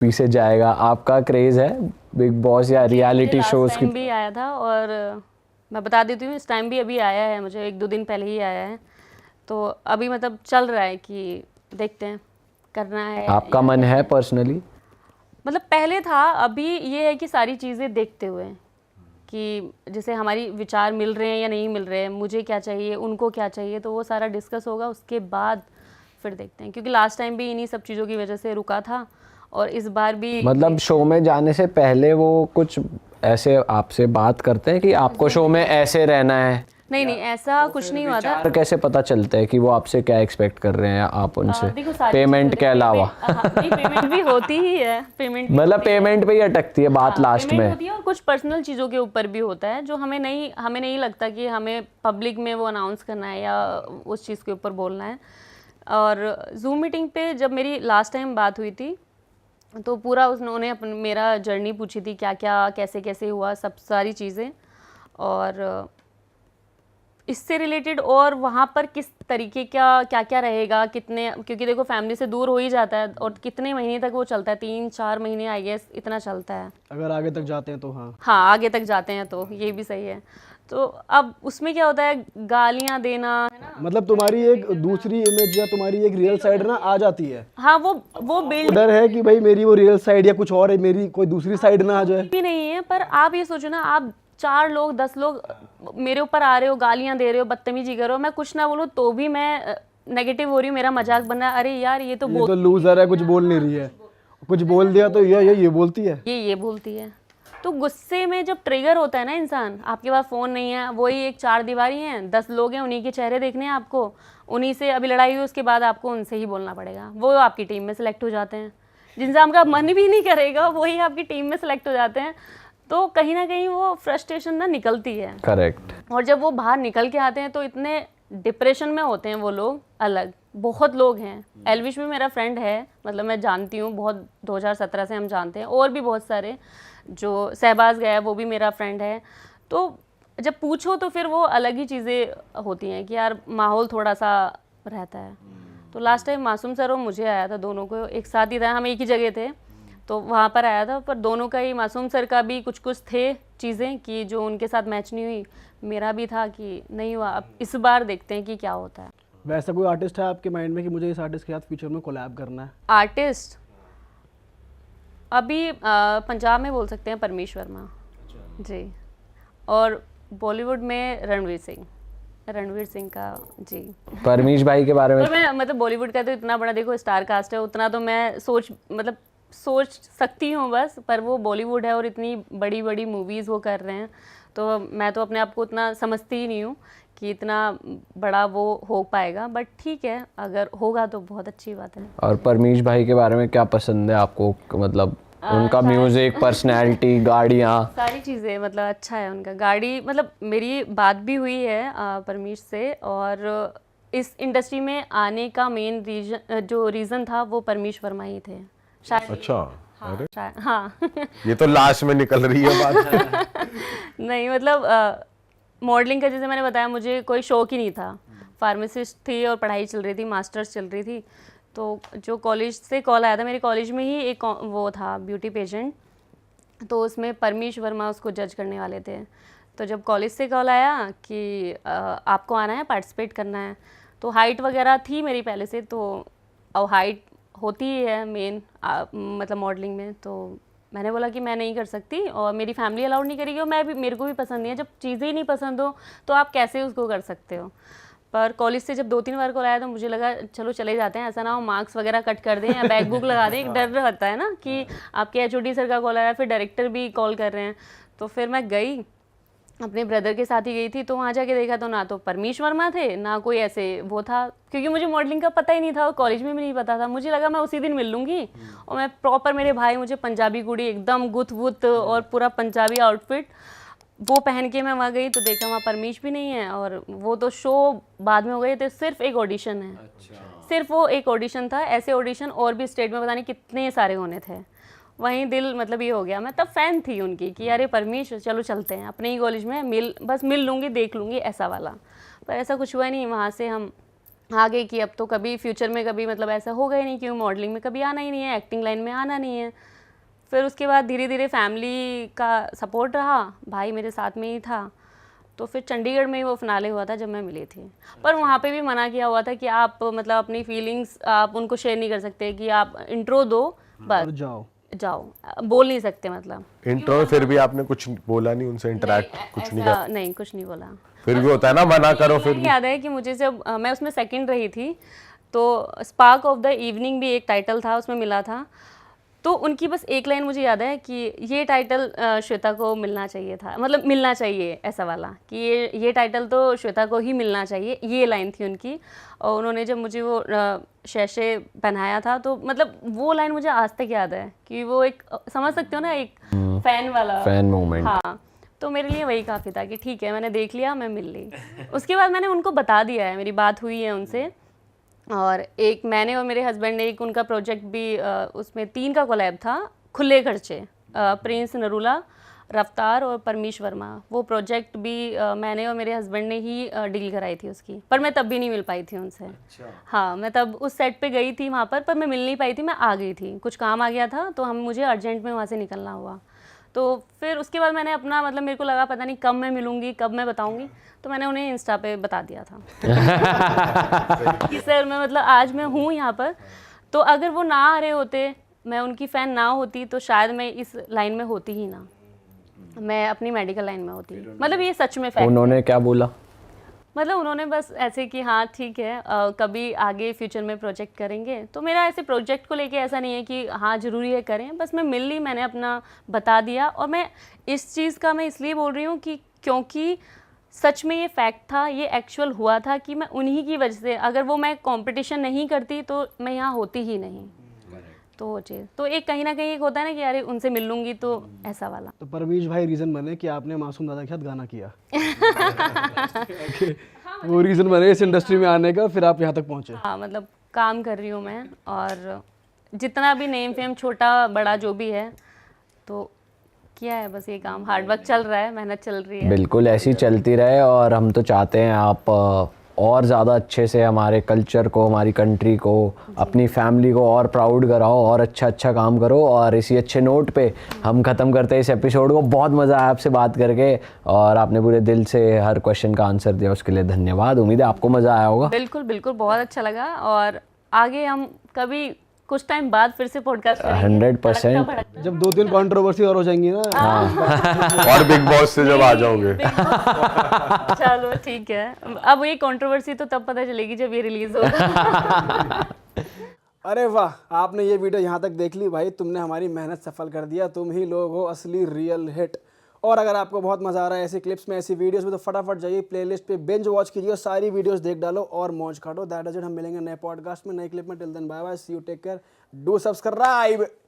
पीछे जाएगा। आपका क्रेज है बिग बॉस या रियलिटी शोज की? भी आया था और मैं बता देती हूँ, इस टाइम भी अभी आया है, मुझे 1-2 दिन पहले ही आया है। तो अभी मतलब चल रहा है कि देखते हैं करना है। आपका मन है पर्सनली? मतलब पहले था, अभी ये है कि सारी चीज़ें देखते हुए कि जैसे हमारी विचार मिल रहे हैं या नहीं मिल रहे हैं, मुझे क्या चाहिए, उनको क्या चाहिए, तो वो सारा डिस्कस होगा, उसके बाद फिर देखते हैं। क्योंकि लास्ट टाइम भी इन्हीं सब चीज़ों की वजह से रुका था और इस बार भी मतलब शो में जाने से पहले वो कुछ ऐसे आपसे बात करते हैं कि आपको शो में ऐसे रहना है? नहीं ऐसा कुछ नहीं हुआ था। विचार कैसे पता चलता है कि वो आपसे क्या एक्सपेक्ट कर रहे हैं आप उनसे, देखो सारी पेमेंट के अलावा? पेमेंट भी होती ही है, पेमेंट मतलब पेमेंट पे ही अटकती है बात लास्ट में? होती है और कुछ पर्सनल चीज़ों के ऊपर भी होता है जो हमें नहीं लगता कि हमें पब्लिक में वो अनाउंस करना है या उस चीज़ के ऊपर बोलना है। और जूम मीटिंग पे जब मेरी लास्ट टाइम बात हुई थी तो पूरा उन्होंने मेरा जर्नी पूछी थी, क्या क्या कैसे कैसे हुआ, सब सारी चीज़ें, और इससे रिलेटेड और वहाँ पर किस तरीके का क्या क्या रहेगा, कितने, क्योंकि देखो फैमिली से दूर हो ही जाता है और कितने महीने तक वो चलता है, 3-4 महीने आई गेस इतना चलता है, अगर आगे तक जाते हैं तो। हाँ आगे तक जाते हैं तो ये भी सही है। तो अब उसमें क्या होता है, गालियाँ देना है ना, मतलब तुम्हारी एक दूसरी इमेज या तुम्हारी एक रियल साइड ना आ जाती है। हाँ वो बिल्ड डर है कि भाई मेरी वो रियल साइड या कुछ और है, मेरी कोई दूसरी साइड ना आ जाए। भी नहीं है, पर आप ये सोचो ना, आप 4 लोग 10 लोग मेरे ऊपर आ रहे हो, गालियां दे रहे हो, बदतमीजी कर रहे हो, मैं कुछ ना बोलूँ तो भी मैं नेगेटिव हो रही हूँ, मेरा मजाक बन रहा है, अरे यार ये तो लूजर है, कुछ बोल नहीं रही है, कुछ बोल दिया तो ये बोलती है, ये बोलती है। तो गुस्से में जब ट्रिगर होता है ना इंसान, आपके पास फ़ोन नहीं है, वही एक 4 दीवारी हैं, 10 लोग हैं, उन्हीं के चेहरे देखने हैं आपको, उन्हीं से अभी लड़ाई हुई, उसके बाद आपको उनसे ही बोलना पड़ेगा, वो आपकी टीम में सेलेक्ट हो जाते हैं, जिनसे आपका मन भी नहीं करेगा वही आपकी टीम में सेलेक्ट हो जाते हैं। तो कहीं ना कहीं वो फ्रस्ट्रेशन ना निकलती है। करेक्ट। और जब वो बाहर निकल के आते हैं तो इतने डिप्रेशन में होते हैं वो लोग, अलग बहुत लोग हैं। एलविश भी मेरा फ्रेंड है, मतलब मैं जानती हूँ बहुत, 2017 से हम जानते हैं, और भी बहुत सारे, जो सहबाज गया वो भी मेरा फ्रेंड है। तो जब पूछो तो फिर वो अलग ही चीज़ें होती हैं कि यार माहौल थोड़ा सा रहता है। तो लास्ट टाइम मासूम सर और मुझे आया था, दोनों को एक साथ ही था, हम एक ही जगह थे, तो वहाँ पर आया था, पर दोनों का ही, मासूम सर का भी कुछ थे चीज़ें कि जो उनके साथ मैच नहीं हुई, मेरा भी था कि नहीं हुआ। अब इस बार देखते हैं कि क्या होता है। वैसा कोई आर्टिस्ट है आपके माइंड में कि मुझे इस आर्टिस्ट के साथ फ्यूचर में कोलैब करना है? आर्टिस्ट अभी पंजाब में बोल सकते हैं परमीश वर्मा जी, और बॉलीवुड में रणवीर सिंह का जी। परमीश भाई के बारे में? और मैं मतलब बॉलीवुड का तो इतना बड़ा देखो स्टार कास्ट है, उतना तो मैं सोच सकती हूँ बस, पर वो बॉलीवुड है और इतनी बड़ी बड़ी मूवीज़ वो कर रहे हैं, तो मैं तो अपने आप को उतना समझती ही नहीं हूँ कि इतना बड़ा वो हो पाएगा, बट ठीक है अगर होगा तो बहुत अच्छी बात है। और परमीश भाई के बारे में क्या पसंद है आपको, मतलब उनका म्यूजिक, पर्सनैलिटी, गाड़ियाँ, सारी चीज़ें, मतलब अच्छा है उनका। गाड़ी, मतलब मेरी बात भी हुई है परमीश से, और इस इंडस्ट्री में आने का मेन रीज़न था वो परमीश वर्मा ही थे शायद। अच्छा। हाँ, अरे हाँ ये तो लास्ट में निकल रही है बात। नहीं मतलब मॉडलिंग का जैसे मैंने बताया, मुझे कोई शौक ही नहीं था, फार्मासिस्ट थी और पढ़ाई चल रही थी, मास्टर्स चल रही थी, तो जो कॉलेज से कॉल आया था, मेरे कॉलेज में ही एक वो था ब्यूटी पेजेंट, तो उसमें परमीश वर्मा उसको जज करने वाले थे। तो जब कॉलेज से कॉल आया कि आपको आना है, पार्टिसिपेट करना है, तो हाइट वगैरह थी मेरी पहले से, तो अब हाइट होती ही है मेन मतलब मॉडलिंग में, तो मैंने बोला कि मैं नहीं कर सकती और मेरी फैमिली अलाउड नहीं करेगी, और मेरे को भी पसंद नहीं है, जब चीज़ें ही नहीं पसंद हो तो आप कैसे उसको कर सकते हो। पर कॉलेज से जब 2-3 बार कॉल आया तो मुझे लगा चलो चले जाते हैं, ऐसा ना हो मार्क्स वगैरह कट कर दें या बैक बुक लगा दें, एक डर रहता है ना कि आपके एचओडी सर का कॉल आया, फिर डायरेक्टर भी कॉल कर रहे हैं। तो फिर मैं गई, अपने ब्रदर के साथ ही गई थी, तो वहाँ जाके देखा तो ना तो परमीश वर्मा थे, ना कोई ऐसे वो था, क्योंकि मुझे मॉडलिंग का पता ही नहीं था और कॉलेज में भी नहीं पता था। मुझे लगा मैं उसी दिन मिल लूँगी, और मैं प्रॉपर, मेरे भाई मुझे पंजाबी कुड़ी एकदम गुथ वुथ और पूरा पंजाबी आउटफिट वो पहन के मैं वहाँ गई, तो देखा वहाँ परमीश भी नहीं है, और वो तो शो बाद में हो गए थे, सिर्फ एक ऑडिशन है। सिर्फ वो एक ऑडिशन था, ऐसे ऑडिशन और भी स्टेट में पता नहीं कितने सारे होने थे। वहीं दिल मतलब ये हो गया, मैं तब फैन थी उनकी कि अरे परमीश चलो चलते हैं अपने ही कॉलेज में, बस मिल लूँगी, देख लूँगी, ऐसा वाला। पर ऐसा कुछ हुआ नहीं, वहाँ से हम आगे कि अब तो कभी फ्यूचर में कभी मतलब ऐसा होगा ही नहीं, क्यों मॉडलिंग में कभी आना ही नहीं है, एक्टिंग लाइन में आना नहीं है। फिर उसके बाद धीरे धीरे फैमिली का सपोर्ट रहा, भाई मेरे साथ में ही था, तो फिर चंडीगढ़ में ही वो फिनाले हुआ था जब मैं मिली थी। पर वहाँ पे भी मना किया हुआ था कि आप मतलब अपनी फीलिंग्स आप उनको शेयर नहीं कर सकते, कि आप इंट्रो दो बस और जाओ। बोल नहीं सकते मतलब। इंट्रो में फिर भी आपने कुछ बोला नहीं उनसे, इंटरेक्ट कुछ नहीं ऐसा नहीं, कुछ नहीं बोला। फिर भी होता है ना, मना करो फिर भी। याद है कि मुझे जब मैं उसमें सेकंड रही थी, तो स्पार्क ऑफ द इवनिंग भी एक टाइटल था उसमें मिला था, तो उनकी बस एक लाइन मुझे याद है कि ये टाइटल श्वेता को मिलना चाहिए था, मतलब मिलना चाहिए ऐसा वाला, कि ये टाइटल तो श्वेता को ही मिलना चाहिए, ये लाइन थी उनकी। और उन्होंने जब मुझे वो शैशे पहनाया था, तो मतलब वो लाइन मुझे आज तक याद है, कि वो एक समझ सकते हो ना, एक फैन वाला फैन मोमेंट। हाँ, तो मेरे लिए वही काफ़ी था कि ठीक है, मैंने देख लिया, मैं मिल ली। उसके बाद मैंने उनको बता दिया है, मेरी बात हुई है उनसे। और एक मैंने और मेरे हस्बैंड ने एक उनका प्रोजेक्ट भी उसमें 3 का कोलैब था, खुले खर्चे, प्रिंस नरूला, रफ्तार और परमीश वर्मा। वो प्रोजेक्ट भी मैंने और मेरे हस्बैंड ने ही डील कराई थी उसकी, पर मैं तब भी नहीं मिल पाई थी उनसे। हाँ, मैं तब उस सेट पे गई थी वहाँ पर मैं मिल नहीं पाई थी, मैं आ गई थी, कुछ काम आ गया था, तो मुझे अर्जेंट में वहाँ से निकलना हुआ। तो फिर उसके बाद मैंने अपना मतलब मेरे को लगा पता नहीं कब मैं मिलूँगी, कब मैं बताऊँगी, तो मैंने उन्हें इंस्टा पे बता दिया था कि सर मैं मतलब आज मैं हूँ यहाँ पर, तो अगर वो ना आ रहे होते, मैं उनकी फ़ैन ना होती, तो शायद मैं इस लाइन में होती ही ना, मैं अपनी मेडिकल लाइन में होती। मतलब ये सच में फैक्ट है। उन्होंने क्या बोला? मतलब उन्होंने बस ऐसे कि हाँ ठीक है, कभी आगे फ्यूचर में प्रोजेक्ट करेंगे। तो मेरा ऐसे प्रोजेक्ट को लेके ऐसा नहीं है कि हाँ ज़रूरी है करें, बस मैं मिल ली, मैंने अपना बता दिया। और मैं इस चीज़ का मैं इसलिए बोल रही हूँ कि क्योंकि सच में ये फैक्ट था, ये एक्चुअल हुआ था, कि मैं उन्हीं की वजह से, अगर वो मैं कंपटीशन नहीं करती तो मैं यहाँ होती ही नहीं। तो वो चीज़ तो एक कहीं ना कहीं एक होता है ना कि यार उनसे मिल लूँगी, तो ऐसा वाला। तो परमीश भाई रीजन बने कि आपने मासूम दादा के साथ गाना किया। वो रीजन बने इस इंडस्ट्री में आने का, फिर आप यहाँ तक पहुँचे। हाँ, मतलब काम कर रही हूँ मैं, और जितना भी नेम फेम छोटा बड़ा जो भी है, तो किया है, बस ये काम, हार्डवर्क चल रहा है, मेहनत चल रही है। बिल्कुल ऐसी चलती रहे, और हम तो चाहते हैं आप और ज़्यादा अच्छे से हमारे कल्चर को, हमारी कंट्री को, अपनी फैमिली को और प्राउड कराओ, और अच्छा काम करो। और इसी अच्छे नोट पे हम ख़त्म करते हैं इस एपिसोड को। बहुत मज़ा आया आपसे बात करके, और आपने पूरे दिल से हर क्वेश्चन का आंसर दिया, उसके लिए धन्यवाद। उम्मीद है आपको मज़ा आया होगा। बिल्कुल बिल्कुल, बहुत अच्छा लगा। और आगे हम कभी कुछ टाइम बाद फिर से पॉडकास्ट करेंगे 100%। जब 2-3 कंट्रोवर्सी और हो जाएंगी ना, और बिग बॉस से जब आ जाओगे। चलो ठीक है, अब ये कंट्रोवर्सी तो तब पता चलेगी जब ये रिलीज होगा। अरे वाह, आपने ये वीडियो यहाँ तक देख ली भाई, तुमने हमारी मेहनत सफल कर दिया। तुम ही लोग हो असली रियल हिट। और अगर आपको बहुत मज़ा आ रहा है ऐसी क्लिप्स में, ऐसी वीडियोस में, तो फटाफट जाइए प्लेलिस्ट पे, बिंज वॉच कीजिए, सारी वीडियोस देख डालो और मौज काटो। That is it. हम मिलेंगे नए पॉडकास्ट में, नए क्लिप में। Till then bye bye, see you, take care, do subscribe.